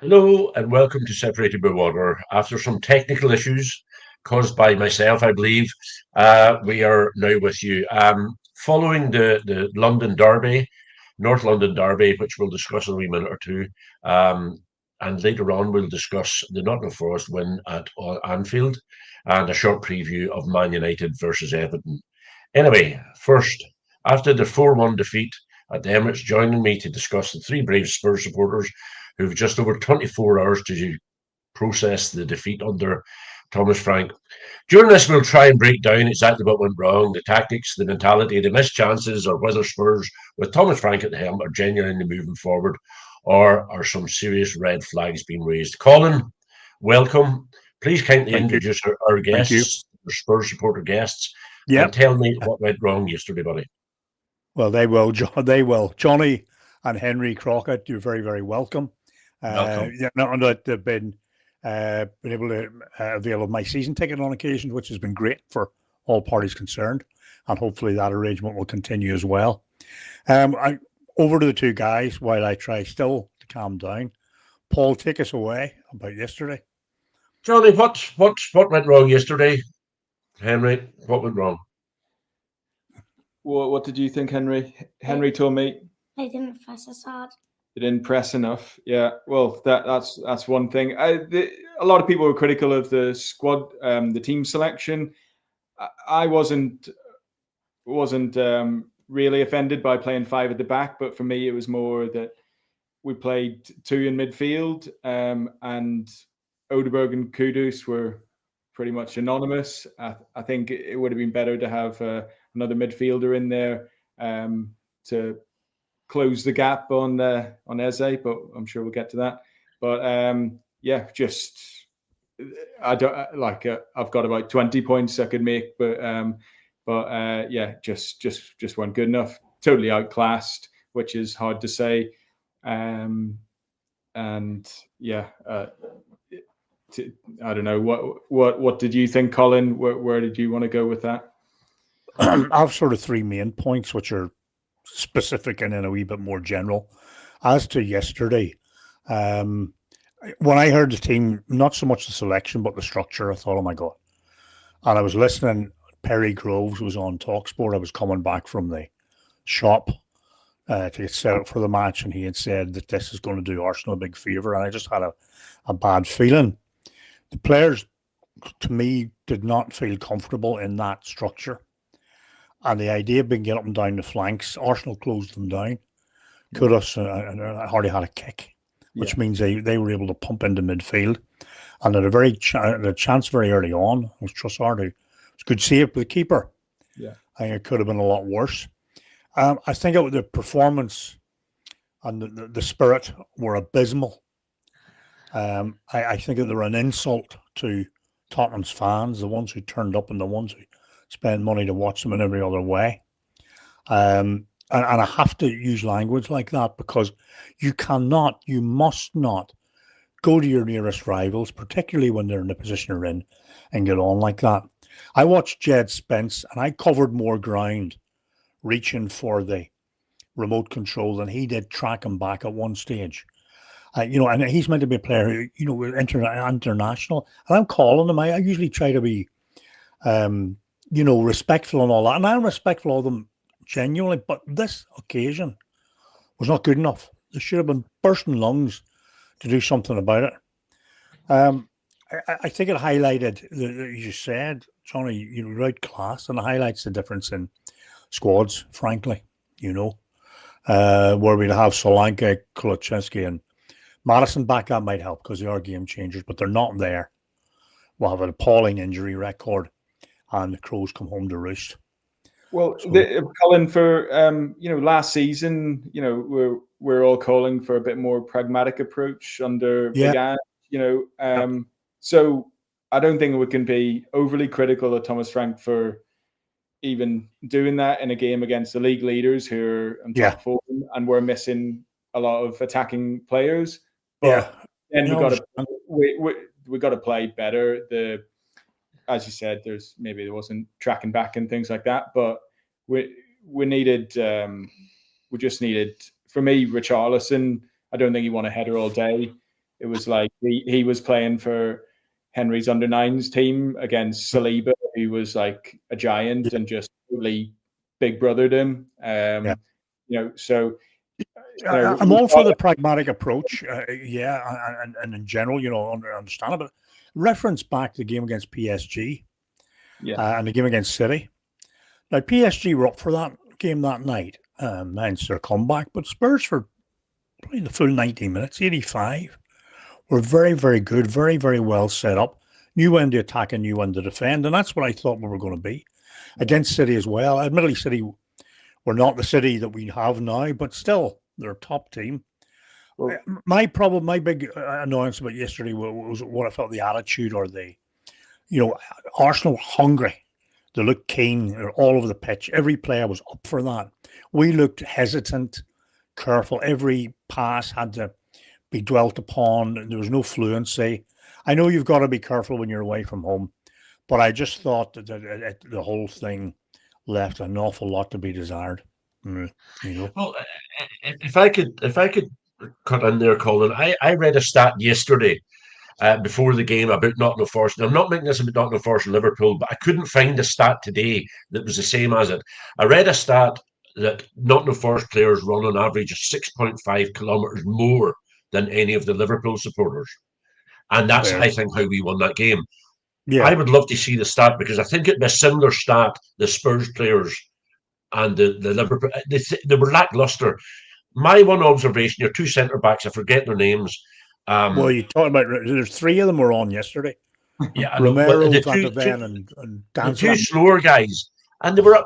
Hello and welcome to Separated by Water. After some technical issues caused by myself, I believe, we are now with you. Following the London Derby, North London Derby, which we'll discuss in a wee minute or two, and later on we'll discuss the Nottingham Forest win at Anfield and a short preview of Man United versus Everton. Anyway, first, after the 4-1 defeat at the Emirates, joining me to discuss the three brave Spurs supporters who've just over 24 hours to process the defeat under Thomas Frank. During this, we'll try and break down exactly what went wrong, the tactics, the mentality, the missed chances, or whether Spurs, with Thomas Frank at the helm, are genuinely moving forward, or are some serious red flags being raised. Colin, welcome. Please kindly Thank you. introduce our Thank you. guests, our Spurs supporter guests, and Yep. tell me what went wrong yesterday, buddy. Well, they will. They will. Johnny and Henry Crockett, you're very, very welcome. Welcome. Not that they've been able to avail of my season ticket on occasion, which has been great for all parties concerned, and hopefully that arrangement will continue as well. Over to the two guys while I try still to calm down. Paul, take us away about yesterday. Johnny, what went wrong yesterday? Henry, what went wrong? What did you think, Henry? Henry told me I didn't press as hard. you didn't press enough. Yeah, well, that's one thing. A lot of people were critical of the squad, the team selection. I wasn't really offended by playing five at the back, but for me, it was more that we played two in midfield, and Odeberg and Kudus were pretty much anonymous. I think it would have been better to have another midfielder in there to close the gap on Eze, but I'm sure we'll get to that. But yeah, just I don't like I've got about 20 points I could make, but yeah, just weren't good enough. Totally outclassed, which is hard to say. And yeah, I don't know what did you think, Colin? Where did you want to go with that? I have sort of three main points, which are specific and then a wee bit more general. As to yesterday, when I heard the team, not so much the selection, but the structure, I thought, oh my God. And I was listening, Perry Groves was on TalkSport. I was coming back from the shop to get set up for the match, and he had said that this is going to do Arsenal a big favour, and I just had a bad feeling. The players, to me, did not feel comfortable in that structure. And the idea of being get up and down the flanks, Arsenal closed them down. Kudus hardly had a kick, which means they were able to pump into midfield. And had a chance very early on. It was Trossard who was a good save with the keeper. Yeah, I think it could have been a lot worse. I think the performance and the spirit were abysmal. I think that they were an insult to Tottenham's fans, the ones who turned up and the ones who spend money to watch them in every other way. And I have to use language like that because you must not go to your nearest rivals, particularly when they're in the position they're in, and get on like that. I watched Jed Spence and I covered more ground reaching for the remote control than he did tracking back at one stage. And he's meant to be a player who, international. And I'm calling him. I usually try to be respectful and all that. And I'm respectful of them genuinely, but this occasion was not good enough. There should have been bursting lungs to do something about it. I think it highlighted, as you said, Johnny, you're right class, and it highlights the difference in squads, frankly, where we'd have Solanke, Kulusevski, and Madison back. That might help because they are game changers, but they're not there. We'll have an appalling injury record, and the Crows come home to roost. Well, Colin, for last season, we're all calling for a bit more pragmatic approach under Big Ange, So I don't think we can be overly critical of Thomas Frank for even doing that in a game against the league leaders who are on top form, and we're missing a lot of attacking players. But then we got to play better. As you said, there wasn't tracking back and things like that, but we just needed, for me, Richarlison. I don't think he won a header all day. it was like he was playing for Henry's under-9s team against Saliba, who was like a giant and just totally big brothered him. So I'm all for the pragmatic approach. And in general, understand it. But reference back to the game against PSG and the game against City. Now, PSG were up for that game that night, hence their comeback. But Spurs, for probably the full 90 minutes, 85, were very, very good, very, very well set up. Knew when to attack and knew when to defend. And that's what I thought we were going to be against City as well. Admittedly, City were not the City that we have now, but still, they're a top team. Well, my big annoyance about yesterday was what I felt the attitude or Arsenal were hungry. They looked keen. They're all over the pitch. Every player was up for that. We looked hesitant, careful. Every pass had to be dwelt upon. There was no fluency. I know you've got to be careful when you're away from home, but I just thought that the whole thing left an awful lot to be desired. Well, if I could cut in there, Colin, I read a stat yesterday before the game about Nottingham Forest. Now, I'm not making this about Nottingham Forest and Liverpool, but I couldn't find a stat today that was the same as it. I read a stat that Nottingham Forest players run on average 6.5 kilometres more than any of the Liverpool supporters. And that's, I think, how we won that game. Yeah. I would love to see the stat because I think it'd be a similar stat, the Spurs players and the Liverpool. They were lackluster. My one observation, your two centre-backs, I forget their names. Well, you're talking about, there's three of them were on yesterday. Yeah, Romero, Van Ven, and the two slower guys. And they were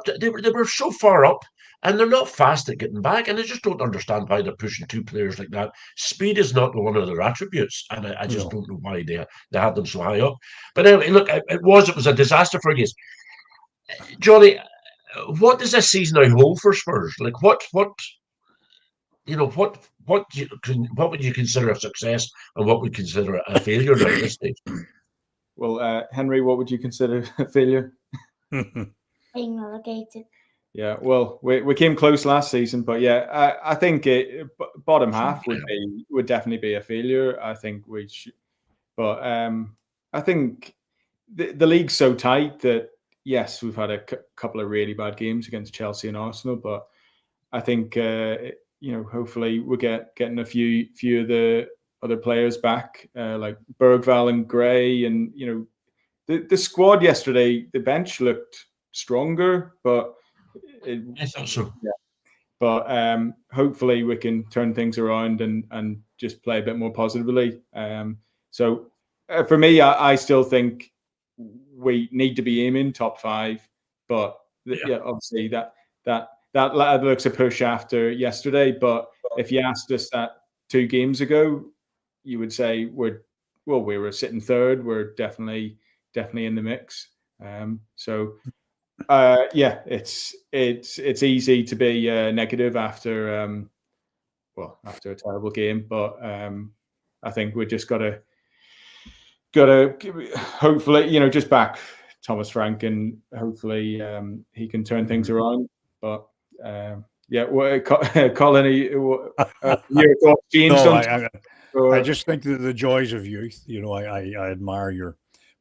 so far up. And they're not fast at getting back, and I just don't understand why they're pushing two players like that. Speed is not one of their attributes, and I just don't know why they had them so high up. But anyway, look, it was a disaster for you. Johnny, what does this season now hold for Spurs? Like, what would you consider a success, and what would you consider a failure now at this stage? Well, Henry, what would you consider a failure? Being relegated. Yeah, well, we came close last season, but yeah, I think bottom half would definitely be a failure. I think but I think the league's so tight that yes, we've had a couple of really bad games against Chelsea and Arsenal, but I think hopefully we're getting a few of the other players back, like Bergvall and Gray, and the squad yesterday, the bench looked stronger, but. I thought so. Yeah. But hopefully we can turn things around and just play a bit more positively. So for me, I still think we need to be aiming top 5. But obviously that looks a push after yesterday. But if you asked us that 2 games ago, you would say we were sitting 3rd. We're definitely in the mix. It's easy to be negative after a terrible game, but I think we just gotta hopefully just back Thomas Frank and hopefully he can turn things around. But Colin, your thoughts changed? I just think that the joys of youth. I admire your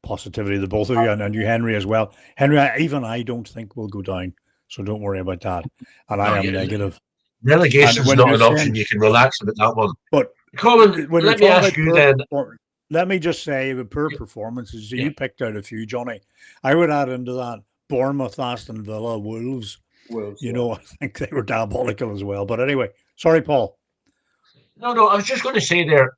positivity, the both of you, and you, Henry, as well. Henry, I don't think we'll go down, so don't worry about that. And I am negative. Relegation is not an option. You can relax about that one. But Colin, let me ask you then. Let me just say, the poor performances. You picked out a few, Johnny. I would add into that Bournemouth, Aston Villa, Wolves. I think they were diabolical as well. But anyway, sorry, Paul. No, I was just going to say there.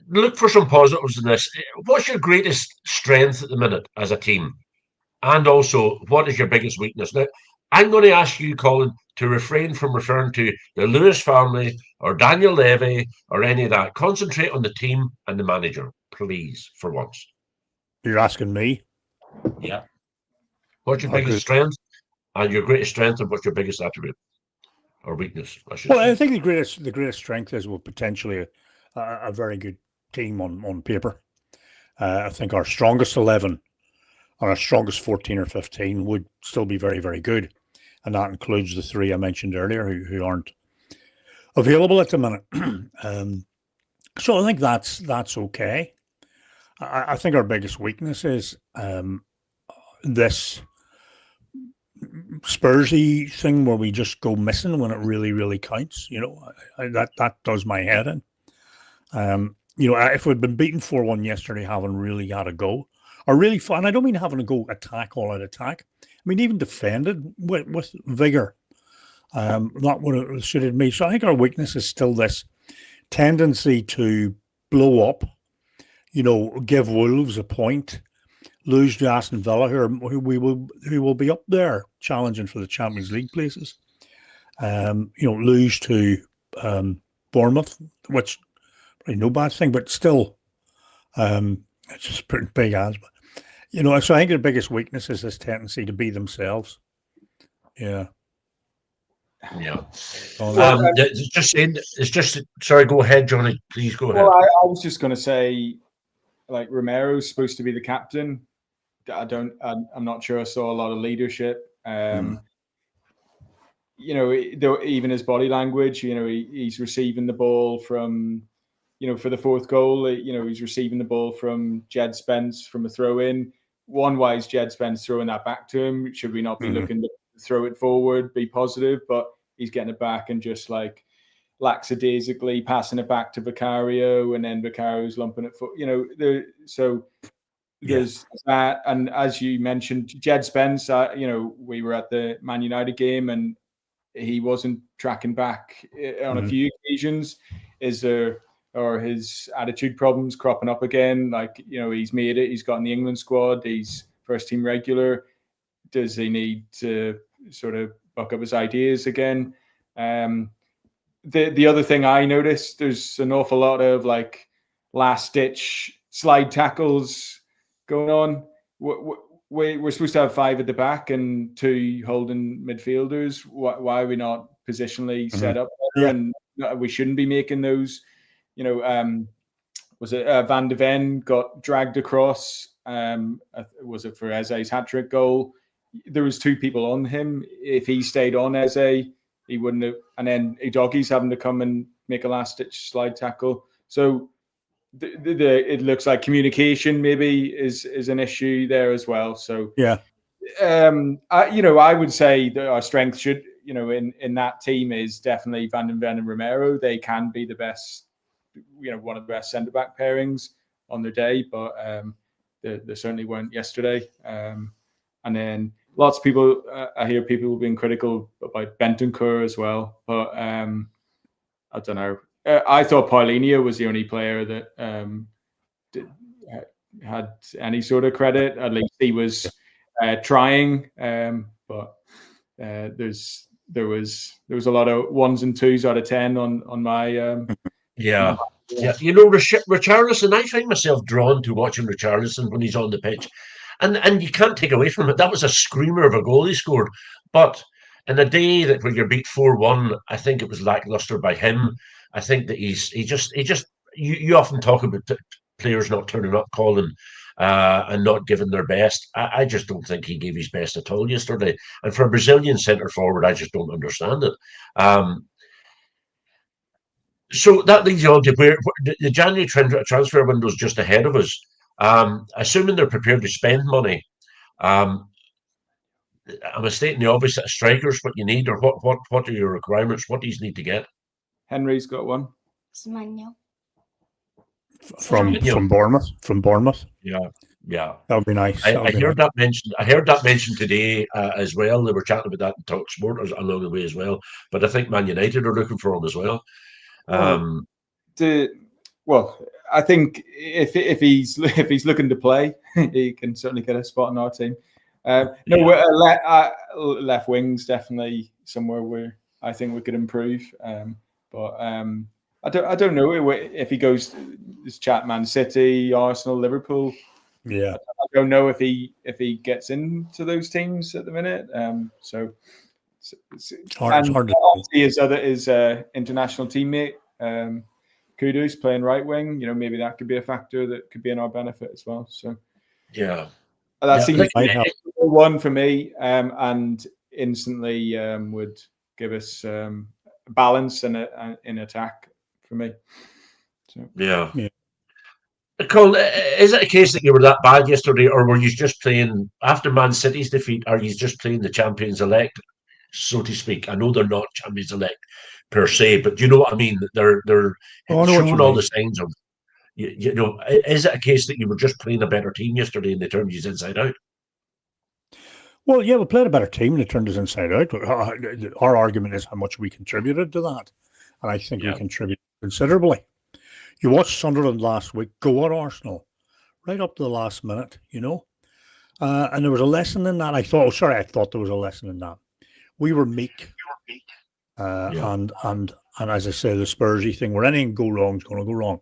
Look for some positives in this. What's your greatest strength at the minute as a team? And also, what is your biggest weakness? Now, I'm going to ask you, Colin, to refrain from referring to the Lewis family or Daniel Levy or any of that. Concentrate on the team and the manager, please, for once. You're asking me? Yeah. What's your biggest strength and your greatest strength, and what's your biggest attribute or weakness? I think the greatest strength is potentially a very good team on paper. I think our strongest 11 and our strongest 14 or 15 would still be very, very good. And that includes the 3 I mentioned earlier who aren't available at the minute. So I think that's okay. I think our biggest weakness is this Spursy thing where we just go missing when it really, really counts. That does my head in. If we'd been beaten 4-1 yesterday, having really had a go, or really fun, I don't mean having a go attack, all out attack. I mean, even defended with vigor. Not what it suited me. So I think our weakness is still this tendency to blow up, give Wolves a point, lose to Aston Villa, who will be up there challenging for the Champions League places. Lose to Bournemouth, which probably no bad thing, but still, it's just pretty big odds. But so I think the biggest weakness is this tendency to be themselves. Yeah. Yeah. Well, it's just. Sorry, go ahead, Johnny. Please go ahead. Well, I was just going to say, like, Romero's supposed to be the captain. I'm not sure I saw a lot of leadership. Even his body language, he's receiving the ball from, for the fourth goal, he's receiving the ball from Jed Spence from a throw in. Why is Jed Spence throwing that back to him? Should we not be looking to throw it forward, be positive? But he's getting it back and just like lackadaisically passing it back to Vicario, and then Vicario's lumping it for, there's that. And as you mentioned, Jed Spence, we were at the Man United game and he wasn't tracking back on a few occasions. Are his attitude problems cropping up again? Like, he's made it. He's got in the England squad. He's first team regular. Does he need to sort of buck up his ideas again? The other thing I noticed, there's an awful lot of like last ditch slide tackles going on. We're supposed to have 5 at the back and 2 holding midfielders. Why are we not positionally set up better? Yeah. And we shouldn't be making those. Was it Van de Ven got dragged across? Was it for Eze's hat-trick goal? There was 2 people on him. If he stayed on Eze, he wouldn't have. And then Udogi's having to come and make a last-ditch slide tackle. So it looks like communication maybe is an issue there as well. So yeah, I would say that our strength should, in that team is definitely Van den Ven and Romero. They can be the best, one of the best centre back pairings on their day, but they certainly weren't yesterday. And then lots of people, I hear people being critical about Bentancur as well, but I don't know. I thought Paulinho was the only player that had any sort of credit. At least he was trying, but there was a lot of 1s and 2s out of 10 on my. Yeah. Richarlison. I find myself drawn to watching Richarlison when he's on the pitch, and you can't take away from it. That was a screamer of a goal he scored, but in a day that where you're beat 4-1, I think it was lackluster by him. I think that he just you often talk about players not turning up, calling and not giving their best. I just don't think he gave his best at all yesterday. And for a Brazilian centre forward, I just don't understand it. So that leads you on to where the January transfer window is just ahead of us. Assuming they're prepared to spend money, am I stating the obvious that strikers what you need, or what are your requirements? What do you need to get? Henry's got one. Semenyo. From Bournemouth. Yeah. That would be nice. I heard that mentioned. I heard that mentioned today as well. They were chatting about that in Talk Sport along the way as well. But I think Man United are looking for him as well. I think if he's looking to play, he can certainly get a spot in our team. Left wing's definitely somewhere where I think we could improve. But I don't know if he goes this chat Man City, Arsenal, Liverpool. Yeah, I don't know if he gets into those teams at the minute. So it's hard to see his international teammate Kudus playing right wing. Maybe that could be a factor that could be in our benefit as well. So that seems one for me, and instantly would give us balance in attack for me. So Yeah. Yeah. Colin, is it a case that you were that bad yesterday, or were you just playing after Man City's defeat? Are you just playing the champions elect, so to speak? I know they're not champions elect per se, but you know what I mean. They're Oh, I know what you showing all mean. the signs of. You know, is it a case that you were just playing a better team yesterday and they turned you inside out? Well, yeah, we played a better team and it turned us inside out. Our argument is how much we contributed to that. And I think we Yeah. contributed considerably. You watched Sunderland last week go at Arsenal right up to the last minute, you know? And there was a lesson in that. I thought there was a lesson in that. We were meek. Yeah. And as I say, the Spursy thing, where anything go wrong is going to go wrong.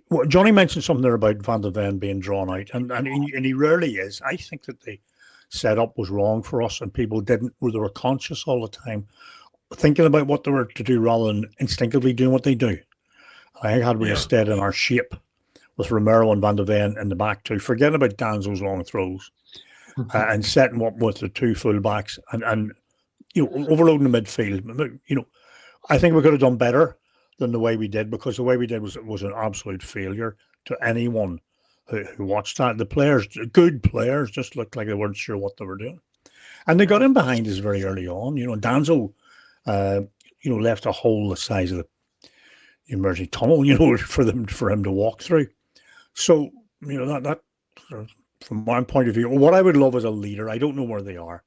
Well, Johnny mentioned something there about Van de Ven being drawn out, and he rarely is. I think that the setup was wrong for us, and people they were conscious all the time, thinking about what they were to do rather than instinctively doing what they do. I think had we Yeah. stayed in our shape with Romero and Van de Ven in the back two, forgetting about Danzo's long throws, and setting up with the two fullbacks and you know overloading the midfield. You know, I think we could have done better than the way we did, because the way we did was an absolute failure to anyone who watched that. The players, good players, just looked like they weren't sure what they were doing, and they got in behind us very early on. You know, Danzo, you know, left a hole the size of the emergency tunnel, you know, for him to walk through. So you know that from my point of view, what I would love as a leader, I don't know where they are,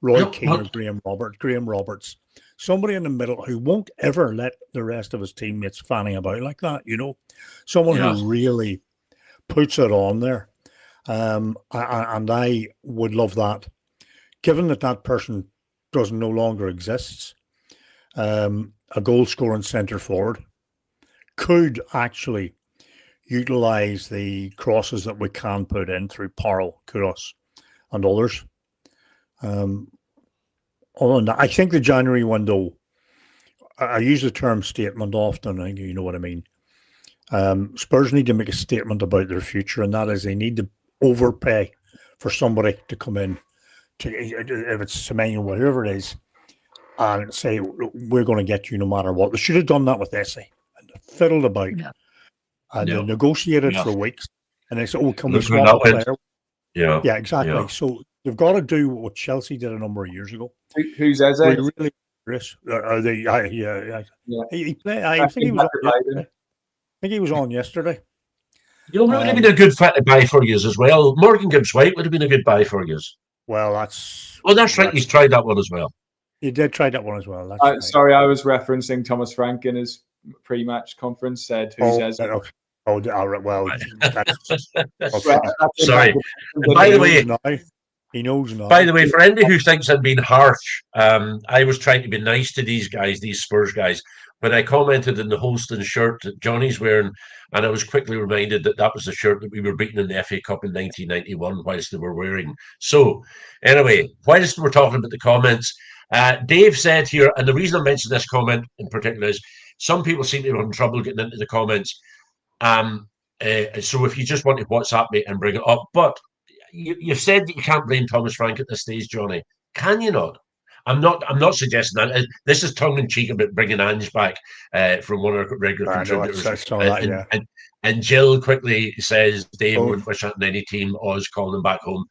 Roy No, Keane or Graham Roberts, somebody in the middle who won't ever let the rest of his teammates fanning about like that, you know, someone Yeah. who really puts it on there. And I would love that, given that person doesn't no longer exists. A goal scoring centre forward could actually utilize the crosses that we can put in through Parle, Kudos, and others. I think the January window, I use the term statement often, I think you know what I mean. Spurs need to make a statement about their future, and that is they need to overpay for somebody to come in, if it's Semenyo, whatever it is, and say, we're going to get you no matter what. They should have done that with Essie and fiddled about. And they negotiated for weeks, and they said, "Oh, can we swap a player?" Yeah, exactly. Yeah. So they've got to do what Chelsea did a number of years ago. who's Eze? We really, are they? Yeah. He played. I think he was. I think he was on yesterday. You know, would have been a good fit to buy for you as well. Morgan Gibbs White would have been a good buy for you. Well, that's right. He's tried that one as well. He did try that one as well. That's right. Sorry, I was referencing Thomas Frank in his pre-match conference. Said who's Eze? Well, that's, sorry. By the way, he knows now. By the way, for anybody who thinks I'm being harsh, I was trying to be nice to these guys, these Spurs guys, when I commented in the Holston shirt that Johnny's wearing, and I was quickly reminded that was the shirt that we were beating in the FA Cup in 1991 whilst they were wearing. So, anyway, whilst we're talking about the comments, Dave said here, and the reason I mentioned this comment in particular is some people seem to be having trouble getting into the comments. So if you just want to WhatsApp me and bring it up, but you've said that you can't blame Thomas Frank at this stage, Johnny. Can you not? I'm not suggesting that. This is tongue in cheek about bringing Ange back from one of our regular contributors. And Jill quickly says, Dave wouldn't wish that in any team. Oz calling them back home.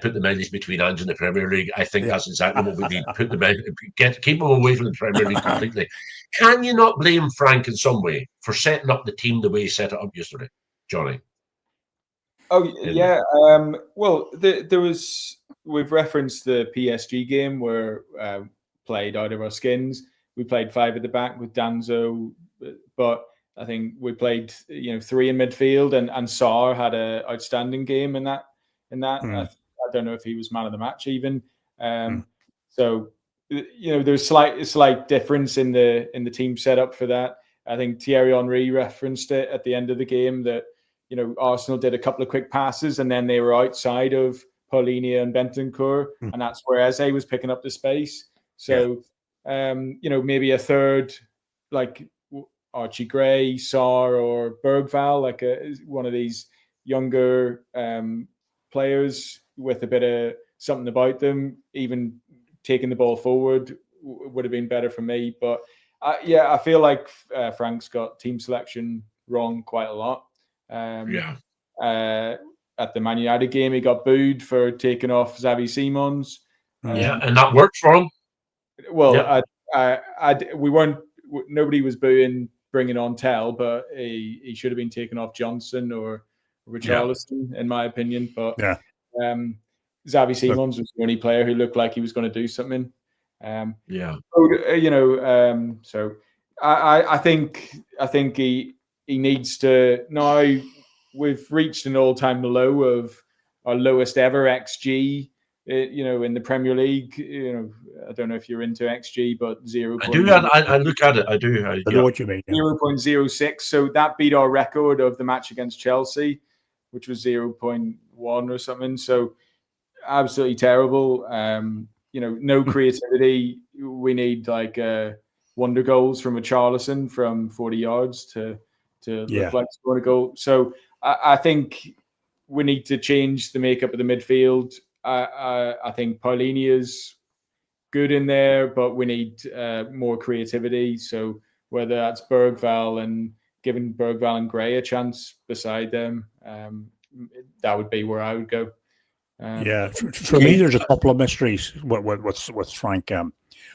Put the mileage between Ange and the Premier League. I think that's exactly what we need. Put the keep them away from the Premier League completely. Can you not blame Frank in some way for setting up the team the way he set it up yesterday, Johnny? Oh yeah. Well, there was. We've referenced the PSG game where played out of our skins. We played 5 at the back with Danzo, but I think we played 3 in midfield, and Sarr had an outstanding game in that. I don't know if he was man of the match even. So there's slight difference in the team setup for that. I think Thierry Henry referenced it at the end of the game that Arsenal did a couple of quick passes and then they were outside of Paulinho and Bentancur, and that's where Eze was picking up the space. So maybe a third like Archie Gray, Sarr, or Bergval, like one of these younger players with a bit of something about them, even taking the ball forward would have been better for me. But I feel like Frank's got team selection wrong quite a lot. Yeah. At the Man United game, he got booed for taking off Xavi Simons. Yeah, and that worked for him. Well, we weren't. Nobody was booing bringing on Tell, but he should have been taken off Johnson or Richarlison, in my opinion. But Xavi Simons was the only player who looked like he was going to do something. So I think he needs to now. We've reached an all-time low of our lowest ever XG. In the Premier League, I don't know if you're into XG, but 0. I do. I look at it. I do. I know what you mean. 0.06. So that beat our record of the match against Chelsea, which was 0.1 or something. So absolutely terrible. No creativity. We need like wonder goals from Richarlison from 40 yards to look like scoring a goal. So I think we need to change the makeup of the midfield. I think Paulinia's good in there, but we need more creativity. So whether that's Bergvall and giving Bergvall and Gray a chance beside them, that would be where I would go. For me, there's a couple of mysteries with Frank.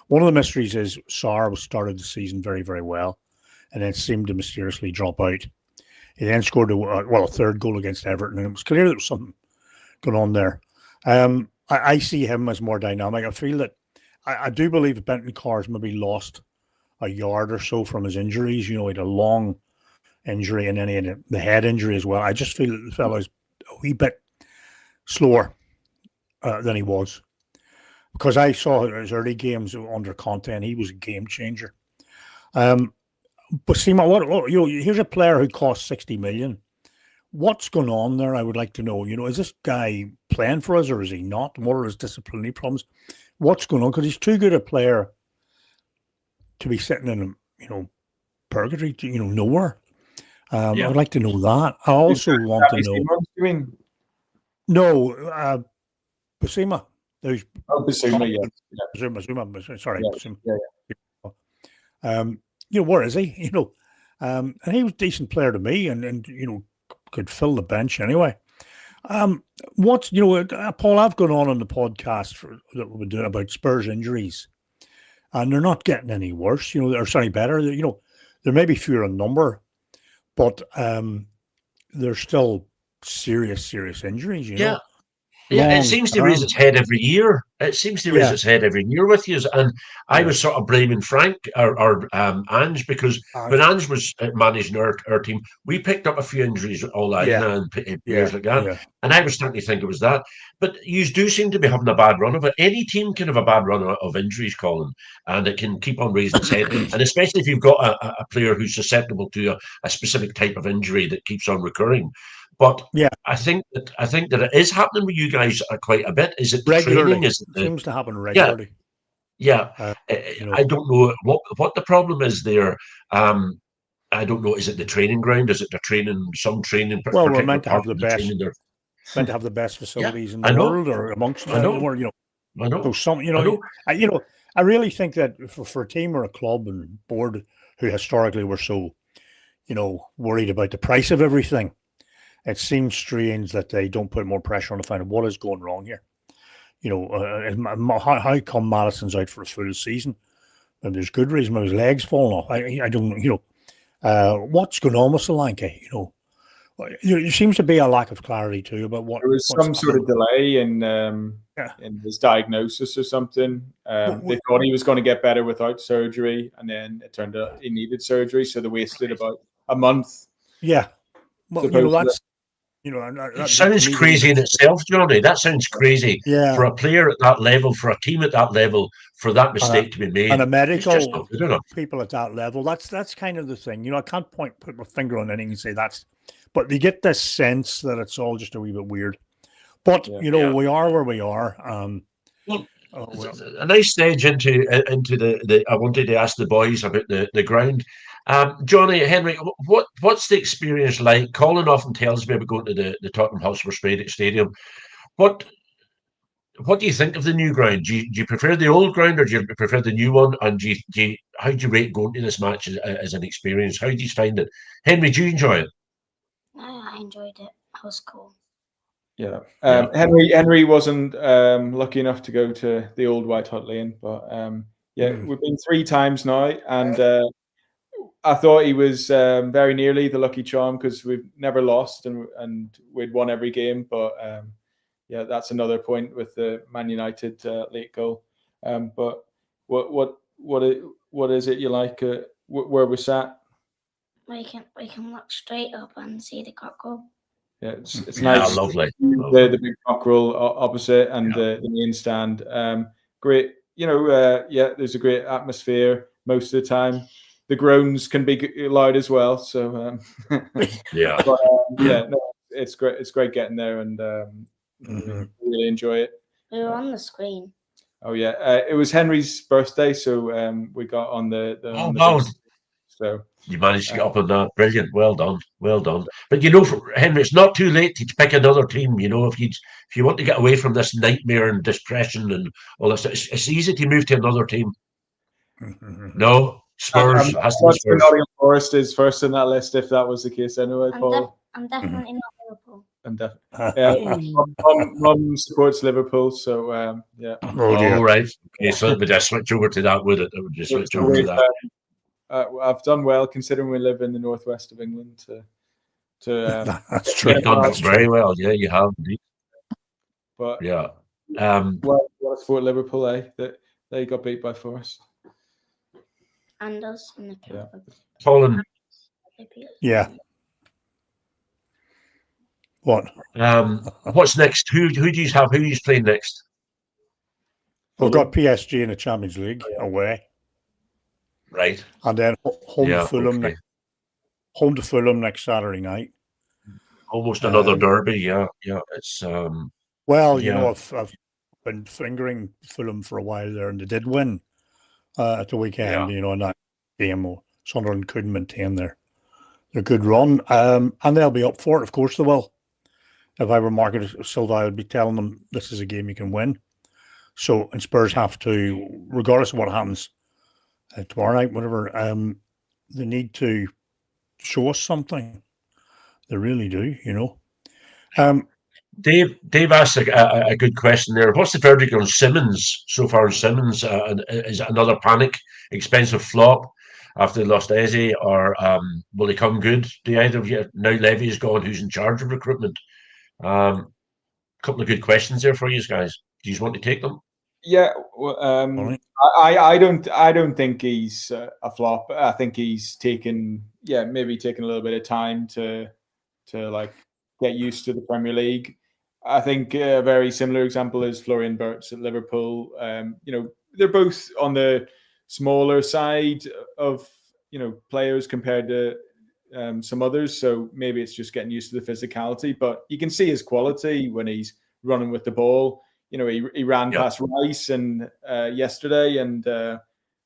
One of the mysteries is Sarr started the season very, very well, and then seemed to mysteriously drop out. He then scored a third goal against Everton, and it was clear there was something going on there. I see him as more dynamic. I feel that I do believe that Benton Carr's maybe lost a yard or so from his injuries. He had a long injury and then he had the head injury as well. I just feel that the fellow's a wee bit slower than he was, because I saw his early games under Conte and he was a game changer. But see, here's a player who cost 60 million. What's going on there? I would like to know. Is this guy playing for us or is he not? What are his disciplinary problems? What's going on? Because he's too good a player to be sitting in, purgatory, nowhere. I would like to know that. I also want to know. No, Basima. Basima, yeah. Basima, sorry. Basima. Where is he? And he was a decent player to me, and could fill the bench anyway. Paul, I've gone on the podcast that we've been doing about Spurs injuries, and they're not getting any worse. They're certainly better. There may be fewer in number, but they're still serious injuries. Yeah, it seems to raise its head every year. It seems to raise its head every year with you. And I was sort of blaming Frank or Ange, because when Ange was managing our team, we picked up a few injuries all and players like that. Yeah. And I was starting to think it was that. But you do seem to be having a bad run of it. Any team can have a bad run of injuries, Colin, and it can keep on raising its head. And especially if you've got a player who's susceptible to a specific type of injury that keeps on recurring. But I think that it is happening with you guys quite a bit. Is it regularly? Training? Is it seems to happen regularly. I don't know what the problem is there. I don't know. Is it the training ground? Is it the training? Some training. Well, we're meant to have the best. Meant to have the best facilities in the world, or amongst the world. I know. So I really think that for a team or a club and board who historically were so, worried about the price of everything, it seems strange that they don't put more pressure on to find out what is going wrong here. How come Madison's out for a full season? And there's good reason why his legs falling off. I don't. What's going on with Solanke? There seems to be a lack of clarity too about what. There was some sort of delay in his diagnosis or something. They thought he was going to get better without surgery, and then it turned out he needed surgery, so they wasted about a month. Yeah, well, that's. It sounds crazy in itself, Johnny. That sounds crazy for a player at that level, for a team at that level, for that mistake to be made. And a medical people at that level. That's kind of the thing. I can't put my finger on anything and say that's, but you get this sense that it's all just a wee bit weird. But we are where we are. A nice stage into the. I wanted to ask the boys about the ground. Johnny, Henry, what's the experience like? Colin often tells me about going to the Tottenham Hotspur Stadium. What what do you think of the new ground? Do you prefer the old ground or do you prefer the new one? And how do you rate going to this match as an experience? How do you find it? Henry, do you enjoy it? I enjoyed it. That was cool. Yeah. Yeah. Henry wasn't lucky enough to go to the old White Hart Lane, but we've been 3 times now, and I thought he was very nearly the lucky charm because we've never lost and we'd won every game. But that's another point with the Man United late goal. But what is it you like where we're sat? We can look straight up and see the cockerel. Yeah, it's Yeah, nice. lovely. The big cockerel opposite and the main stand. Great, there's a great atmosphere most of the time. The groans can be loud as well. So Yeah. but, it's great. It's great getting there and really enjoy it. We were on the screen. Oh yeah, it was Henry's birthday, so we got on the Oh, wow. So You managed to get up on that. Brilliant. Well done. Well done. But Henry, it's not too late to pick another team. If you want to get away from this nightmare and depression and all this, it's easy to move to another team. No, Spurs has to be Spurs. Nottingham Forest is first in that list if that was the case anyway, Paul. I'm definitely not Liverpool. I'm definitely. Mum supports Liverpool, so yeah. Oh, right. Okay, so it would just switch over to that, would it? It would just switch over to that. I've done well considering we live in the northwest of England. That's true. You've done very well. Yeah, you have indeed. But yeah. Well, I support Liverpool, that they got beat by Forest. And us. Yeah. Colin. Yeah. What? What's next? Who do you have? Who are you playing next? We've got PSG in the Champions League away. Right. And then home to Fulham. Okay. Home to Fulham next Saturday night. Almost another derby. Yeah. It's well, I've been fingering Fulham for a while there, and they did win at the weekend. In that game, Sunderland couldn't maintain their good run, and they'll be up for it. Of course, they will. If I were Margaret Silva, I would be telling them this is a game you can win. So, and Spurs have to, regardless of what happens tomorrow night, whatever, they need to show us something. They really do, Dave asked a good question there. What's the verdict on Simmons so far? Simmons is it another panic, expensive flop after they lost Eze, or will he come good? Do either of you now Levy's gone? Who's in charge of recruitment? Couple of good questions there for you guys. Do you want to take them? Yeah, well, I don't think he's a flop. I think he's maybe taken a little bit of time to like get used to the Premier League. I think a very similar example is Florian Wirtz at Liverpool. They're both on the smaller side of players compared to some others. So maybe it's just getting used to the physicality. But you can see his quality when he's running with the ball. He ran past Rice and yesterday, and I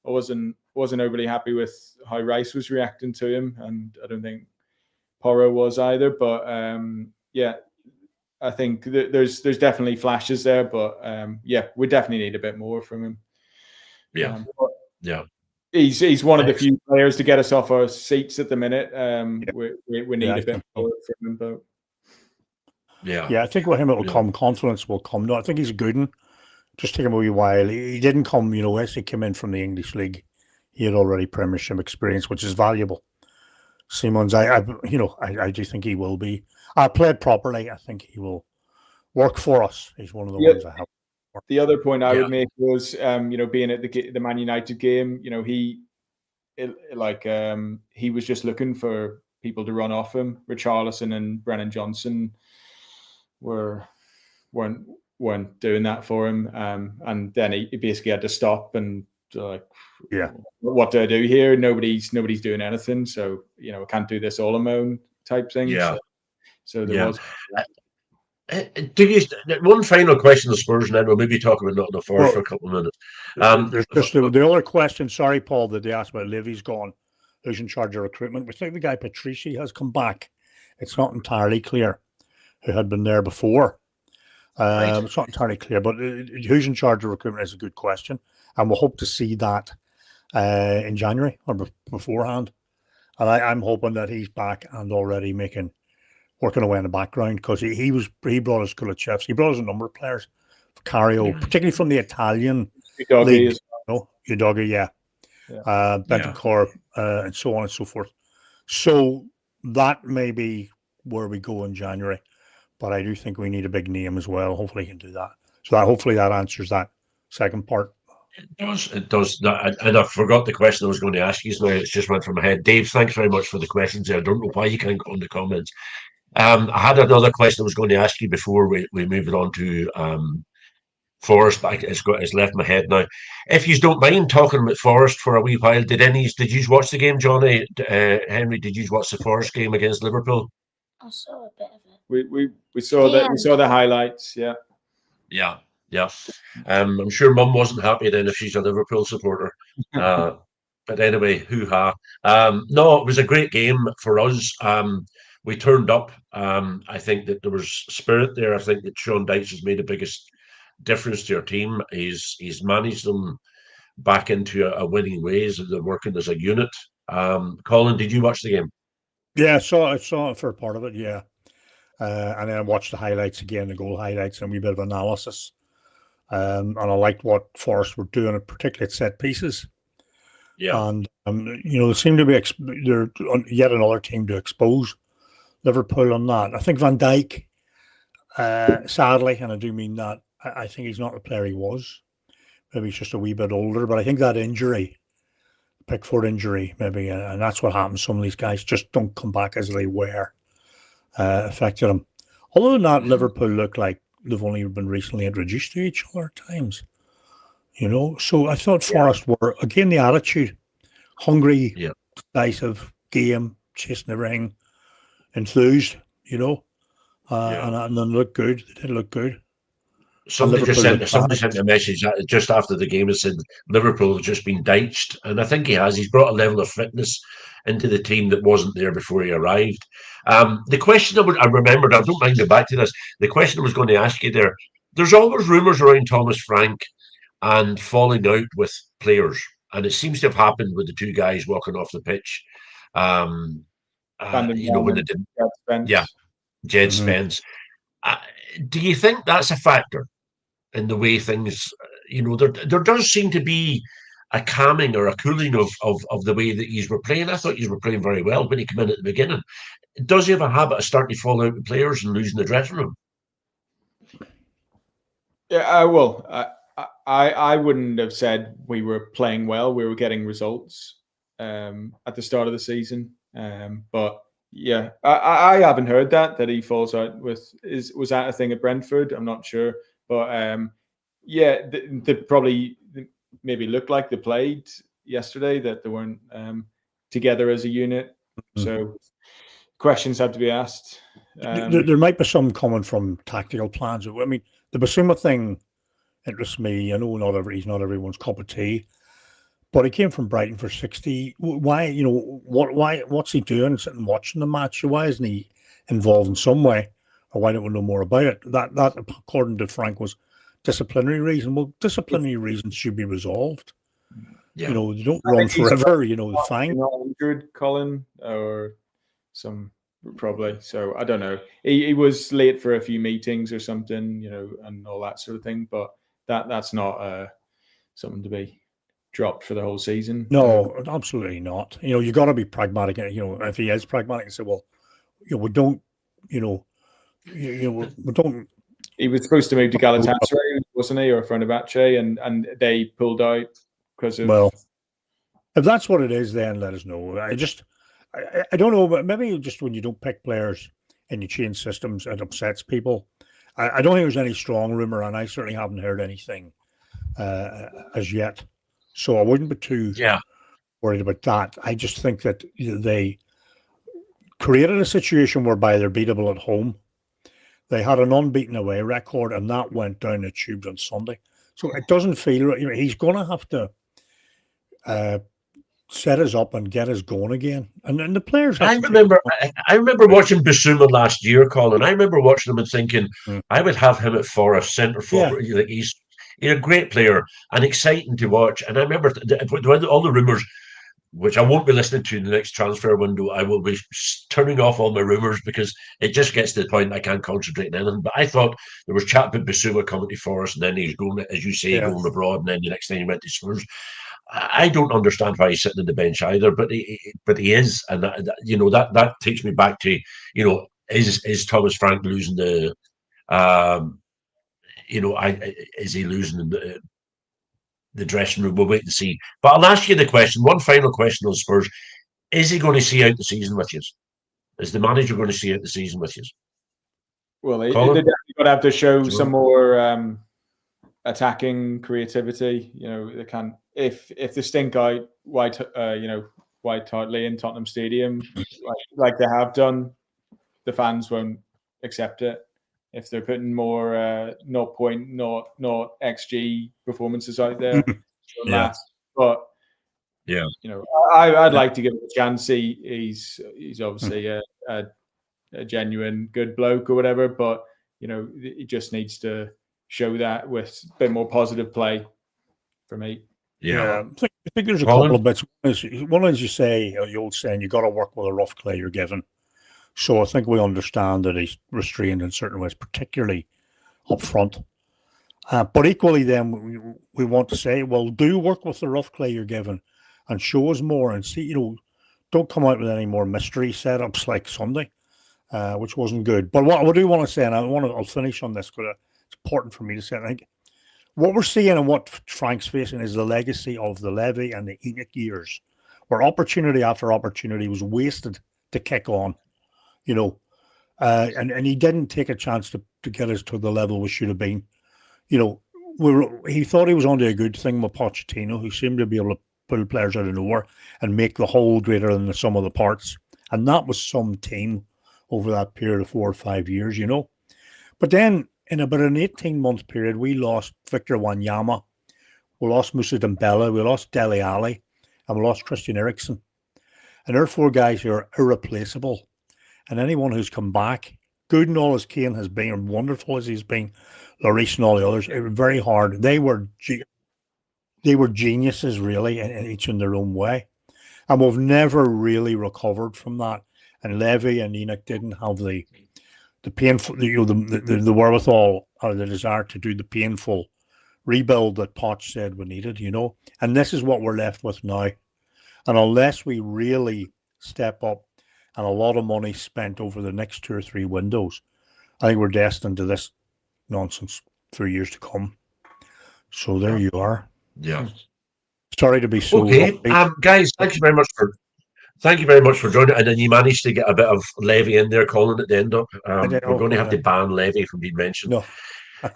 wasn't overly happy with how Rice was reacting to him, and I don't think Porro was either. But I think there's definitely flashes there, but we definitely need a bit more from him. He's one of the few players to get us off our seats at the minute. We need a bit more from him, but. Yeah, I think with him it will come. Confidence will come. No, I think he's a good one. Just take him a wee while. He didn't come, as he came in from the English league. He had already Premiership experience, which is valuable. Simons, I do think he will be. Played properly, I think he will work for us. He's one of the ones I have. The other point I would make was, being at the Man United game, he was just looking for people to run off him. Richarlison and Brennan Johnson weren't doing that for him, and then he basically had to stop and what do I do here? Nobody's doing anything, so I can't do this all on my own type thing. So there was. One final question of Spurs, and then we'll maybe talk about Nottingham Forest for a couple of minutes. There's just the other question. Sorry, Paul, that they asked about Levy's gone. Who's in charge of recruitment? We think the guy Patrici has come back. It's not entirely clear who had been there before. Right. It's not entirely clear, but who's in charge of recruitment is a good question, and we'll hope to see that in January or beforehand. And I'm hoping that he's back and already working away in the background, because he brought us Kulichevsky. He brought us a number of players, Cario, particularly from the Italian league. Udogi, yeah. Bentancur, and so on and so forth. So that may be where we go in January, but I do think we need a big name as well. Hopefully, he can do that. So hopefully that answers that second part. It does. And I forgot the question I was going to ask you. So it's just went from my head. Dave, thanks very much for the questions. I don't know why you can't go in the comments. I had another question I was going to ask you before we moved on to Forest, but it's left my head now. If you don't mind talking about Forest for a wee while, did you watch the game, Johnny? Henry, did you watch the Forest game against Liverpool? I saw a bit of it. We saw that. We saw the highlights. Yeah. Yeah. I'm sure Mum wasn't happy then if she's a Liverpool supporter. But anyway, hoo-ha. No, it was a great game for us. We turned up. I think that there was spirit there. I think that Sean Dyche has made the biggest difference to your team. He's managed them back into a winning ways, and they're working as a unit. Colin, did you watch the game? Yeah, I saw it for part of it, yeah. And then I watched the highlights again, the goal highlights, and a wee bit of analysis. And I liked what Forest were doing, particularly at set pieces. Yeah. And, they seem to be they're yet another team to expose Liverpool on that. I think Van Dijk, sadly, and I do mean that, I think he's not the player he was. Maybe he's just a wee bit older, but I think that injury, Pickford injury, maybe, and that's what happens. Some of these guys just don't come back as they were, affected them. Other than that, Liverpool look like they've only been recently introduced to each other at times. So I thought Forest were, again, the attitude, hungry, decisive, game, chasing the ring, enthused, and then looked good. They did look good. Somebody sent a message just after the game and said Liverpool have just been ditched, and I think he has. He's brought a level of fitness into the team that wasn't there before he arrived. The question I remembered, I don't mind going back to this. The question I was going to ask you there's always rumours around Thomas Frank and falling out with players, and it seems to have happened with the two guys walking off the pitch. When they didn't, Jed Spence. Do you think that's a factor in the way things? There does seem to be a calming or a cooling of the way that you were playing. I thought you were playing very well when he came in at the beginning. Does he have a habit of starting to fall out with players and losing the dressing room? Yeah, well, I wouldn't have said we were playing well. We were getting results at the start of the season, but yeah, I haven't heard that he falls out with. Was that a thing at Brentford? I'm not sure, but they probably maybe looked like they played yesterday, that they weren't together as a unit. So questions had to be asked. There might be some coming from tactical plans. I mean, the Basuma thing interests me. I know he's not everyone's cup of tea, but he came from Brighton for 60. Why, what's he doing sitting watching the match? Why isn't he involved in some way? Or why don't we know more about it? That according to Frank, was disciplinary reason. Well, disciplinary reasons should be resolved. Yeah. They don't run forever, fine. Not injured, Colin, or some probably. So I don't know. He was late for a few meetings or something, and all that sort of thing. But that's not something to be dropped for the whole season. No, absolutely not. You got to be pragmatic. If he is pragmatic and say, well, we don't, we don't. He was supposed to move to Galatasaray, wasn't he, or Fenerbahce, and they pulled out because of. Well, if that's what it is, then let us know. I don't know, but maybe just when you don't pick players and you change systems, it upsets people. I don't think there's any strong rumor, and I certainly haven't heard anything as yet. So I wouldn't be too worried about that. I just think that they created a situation whereby they're beatable at home. They had an unbeaten away record, and that went down the tubes on Sunday. So it doesn't feel he's going to have to set us up and get us going again. And the players. I remember watching Basuma last year, Colin. I remember watching him and thinking, I would have him at Forest centre forward. Yeah. Like he's a great player and exciting to watch. And I remember all the rumours, which I won't be listening to in the next transfer window. I will be turning off all my rumours because it just gets to the point I can't concentrate on anything. But I thought there was chat about Basuma coming to Forest, and then he's going, as you say, Yeah. going abroad, and then the next thing he went to Spurs. I don't understand why he's sitting on the bench either, but he is, and that takes me back to is Thomas Frank losing the is he losing the dressing room? We'll wait and see. But I'll ask you the question, one final question on Spurs: is he going to see out the season with you? Is the manager going to see out the season with you? Well, they're definitely going to have to show some more attacking creativity. They can if they stink out White Hart Lane in Tottenham Stadium like they have done, the fans won't accept it. If they're putting more 0.0 XG performances out there, but I'd like to give him a chance. He's obviously a genuine good bloke or whatever, but he just needs to show that with a bit more positive play for me. Yeah. I think there's a couple of bits. One is you say, the old saying, you got to work with a rough clay you're given. So I think we understand that he's restrained in certain ways, particularly up front. But equally then we want to say, well, do work with the rough clay you're given and show us more and see, don't come out with any more mystery setups like Sunday, which wasn't good. But what I do want to say, and I'll finish on this because it's important for me to say, I think what we're seeing and what Frank's facing is the legacy of the Levy and the Enoch years, where opportunity after opportunity was wasted to kick on, and he didn't take a chance to get us to the level we should have been. He thought he was onto a good thing with Pochettino, who seemed to be able to pull players out of nowhere and make the whole greater than the sum of the parts. And that was some team over that period of 4 or 5 years, But then in about an 18-month period, we lost Victor Wanyama, we lost Moussa Dembele, we lost Dele Alli, and we lost Christian Eriksen. And they're 4 guys who are irreplaceable. And anyone who's come back, good and all as Kane has been, and wonderful as he's been, Lloris and all the others, it was very hard. They were geniuses, really, in each in their own way. And we've never really recovered from that. And Levy and Enoch didn't have the painful, the wherewithal or the desire to do the painful rebuild that Poch said we needed, And this is what we're left with now. And unless we really step up and a lot of money spent over the next 2 or 3 windows, I think we're destined to this nonsense for years to come. So there you are. Yeah. Sorry to be so. Okay, guys, thank you very much for joining. And then you managed to get a bit of Levy in there, Colin, at the end up. We're going to have to ban Levy from being mentioned. No.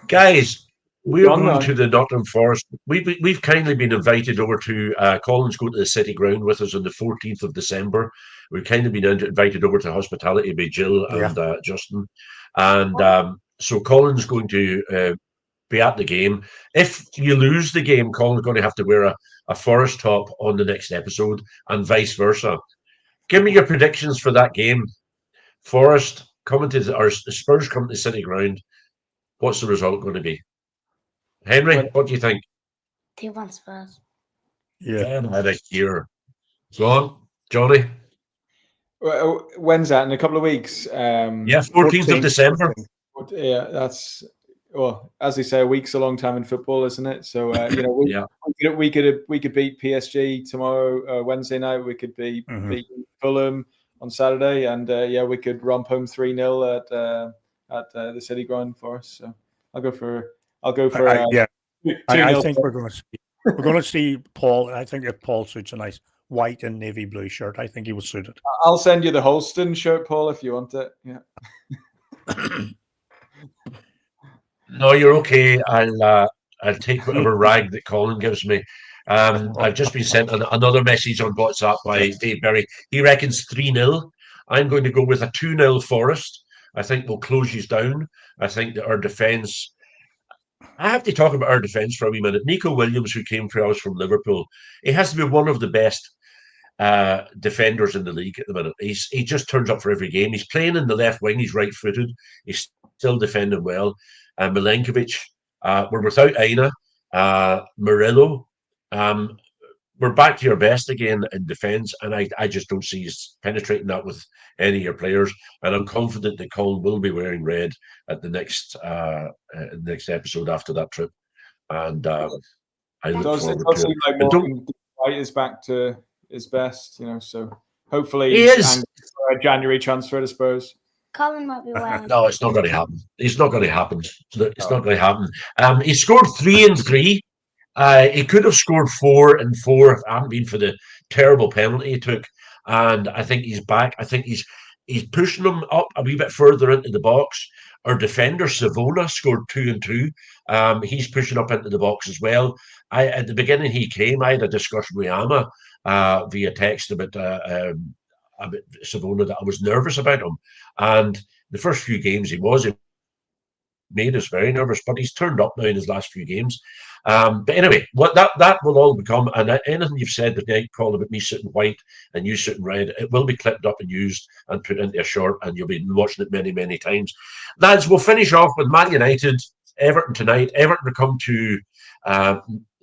Guys, we're going to the Nottingham Forest. We've kindly been invited over to Colin's going to the City Ground with us on the 14th of December. We've kindly been invited over to hospitality by Jill and Justin. And so Colin's going to be at the game. If you lose the game, Colin's going to have to wear a Forest top on the next episode and vice versa. Give me your predictions for that game. Forest coming to or Spurs coming to City Ground. What's the result going to be? Henry, what do you think? 2-1 Spurs. Yeah. Out of here. Go on, Johnny. When's that? In a couple of weeks? 14th of December. Yeah, that's as they say, a week's a long time in football, isn't it? So we could beat PSG tomorrow, Wednesday night. We could beat Fulham on Saturday, and we could romp home 3-0 at the City Ground for us. So I'll go for. I think we're going to see Paul. I think if Paul suits a nice white and navy blue shirt, I think he will suit it. I'll send you the Holston shirt, Paul, if you want it. Yeah. No, you're okay. I'll take whatever rag that Colin gives me. I've just been sent another message on WhatsApp by Dave Berry. He reckons 3-0. I'm going to go with a 2-0 Forest. I think we'll close you down. I think that our defence. I have to talk about our defence for a wee minute. Nico Williams, who came for us from Liverpool, he has to be one of the best defenders in the league at the minute. He just turns up for every game. He's playing in the left wing. He's right-footed. He's still defending well. Milenkovic. We're without Aina. Murillo. We're back to your best again in defence, and I just don't see us penetrating that with any of your players. And I'm confident that Colin will be wearing red at the next episode after that trip. And I look forward to it. Seem like Morgan White is back to his best, so hopefully he is for a January transfer to Spurs. Colin might be wearing. No, it's not going to happen. It's not going to happen. It's not going to happen. He scored 3 and 3. He could have scored 4 and 4 if it hadn't been for the terrible penalty he took. And I think he's back. I think he's pushing them up a wee bit further into the box. Our defender, Savona, scored 2 and 2. He's pushing up into the box as well. At the beginning he came, I had a discussion with Amma via text about Savona that I was nervous about him. And the first few games he made us very nervous, but he's turned up now in his last few games. But anyway, what that will all become, and anything you've said tonight, Colin, about me sitting white and you sitting red, it will be clipped up and used and put into a short, and you'll be watching it many, many times. Lads, we'll finish off with Man United, Everton tonight. Everton will come to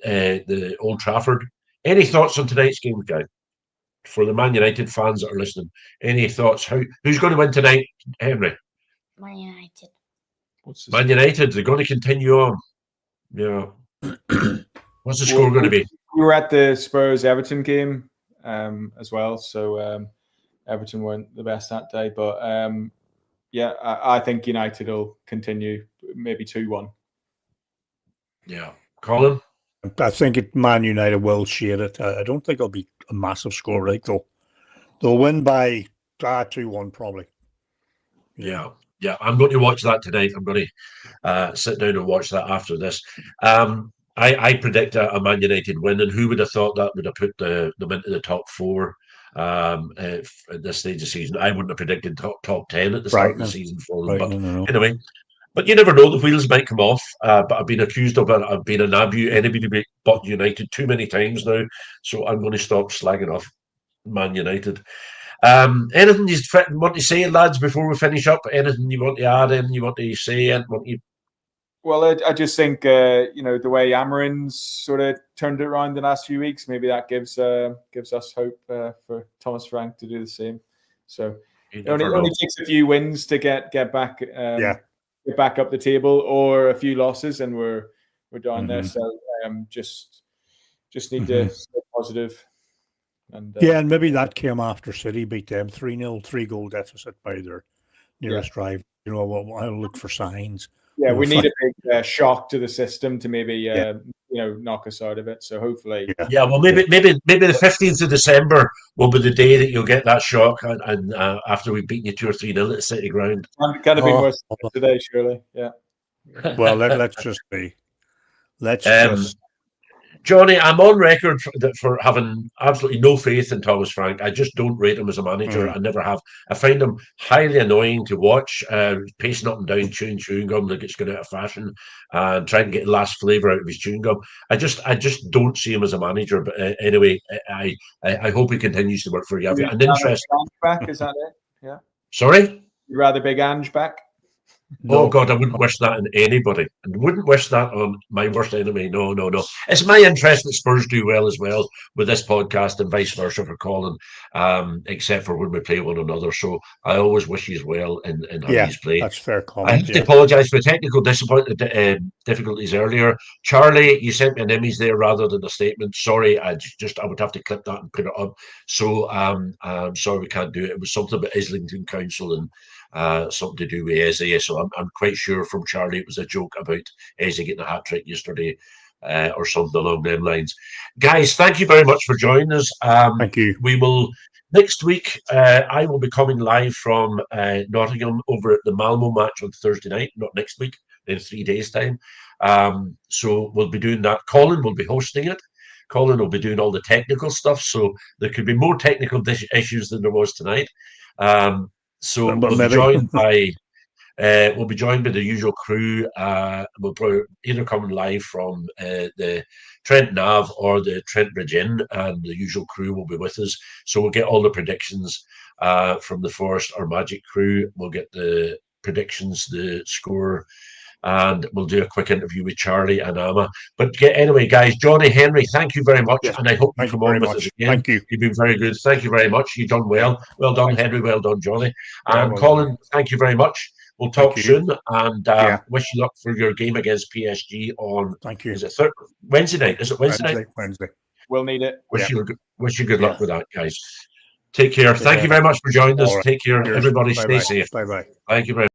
the Old Trafford. Any thoughts on tonight's game, guys? For the Man United fans that are listening, any thoughts? Who's going to win tonight, Henry? Man United. Man United, they're going to continue on. Yeah. What's the score going to be? We were at the Spurs-Everton game as well, so Everton weren't the best that day. But I think United will continue, maybe 2-1. Yeah. Colin? I think Man United will share it. I don't think it'll be a massive score, right, though. They'll win by 2-1 probably. Yeah. Yeah, I'm going to watch that tonight. I'm going to sit down and watch that after this. I predict a Man United win, and who would have thought that would have put them into the top 4 at this stage of the season? I wouldn't have predicted top 10 at the start of the season for them. But anyway, but you never know. The wheels might come off. But I've been accused of being an anybody but United too many times now, so I'm going to stop slagging off Man United. Anything you want to say, lads, before we finish up? Anything you want to add in? You want to say? Well, I just think the way Amarin's sort of turned it around the last few weeks, maybe that gives us hope for Thomas Frank to do the same. So it only takes a few wins to get back get back up the table, or a few losses, and we're down there. So just need to stay positive. And maybe that came after City beat them 3-0, 3-goal deficit by their nearest drive. I'll look for signs. Yeah, we need a big shock to the system to maybe knock us out of it. So hopefully, well, maybe the 15th of December will be the day that you'll get that shock, and after we've beaten you 2 or 3-0 at the City ground. Kind of be worse today, surely. Yeah. Well, let's just be. Just. Johnny, I'm on record for having absolutely no faith in Thomas Frank. I just don't rate him as a manager. I never have. I find him highly annoying to watch, pacing up and down, chewing gum like it's going out of fashion, and trying to get the last flavour out of his chewing gum. I just don't see him as a manager. But anyway, I hope he continues to work for you. An interest back, is that it? Yeah. Sorry? You'd rather big Ange back? No. Oh God, I wouldn't wish that on anybody. I wouldn't wish that on my worst enemy. No. It's my interest that Spurs do well as well with this podcast, and vice versa for Colin, except for when we play one another. So I always wish you well in how he's played. That's fair comment. I have to apologise for technical difficulties earlier. Charlie, you sent me an image there rather than a statement. Sorry, I would have to clip that and put it up. So I'm sorry we can't do it. It was something about Islington Council and something to do with Eze. So I'm quite sure from Charlie it was a joke about Eze getting a hat-trick yesterday, or something along them lines. Guys, thank you very much for joining us. Thank you. We will next week. I will be coming live from Nottingham over at the Malmo match on Thursday night. Not next week, in 3 days' time. So we'll be doing that. Colin will be hosting it. Colin will be doing all the technical stuff. So there could be more technical issues than there was tonight. So we'll be joined by We'll be joined by the usual crew. We'll probably either come live from the Trent Nav or the Trent Bridge Inn, and the usual crew will be with us. So we'll get all the predictions from the Forest or Magic crew. We'll get the predictions, the score, and we'll do a quick interview with Charlie and Amma. But anyway, guys, Johnny Henry, thank you very much, and I hope you come on with us again. Thank you. You've been very good. Thank you very much. You've done well. Well done, Henry. Well done, Johnny. And well Colin, done. thank you very much. We'll talk soon, and wish you luck for your game against PSG on. Thank you. Is it Wednesday night? Is it Wednesday night? Wednesday. We'll need it. Wish you good luck with that, guys. Take care. Thank you very much for joining us. Take care, everybody. Stay safe. Bye bye. Thank you very much.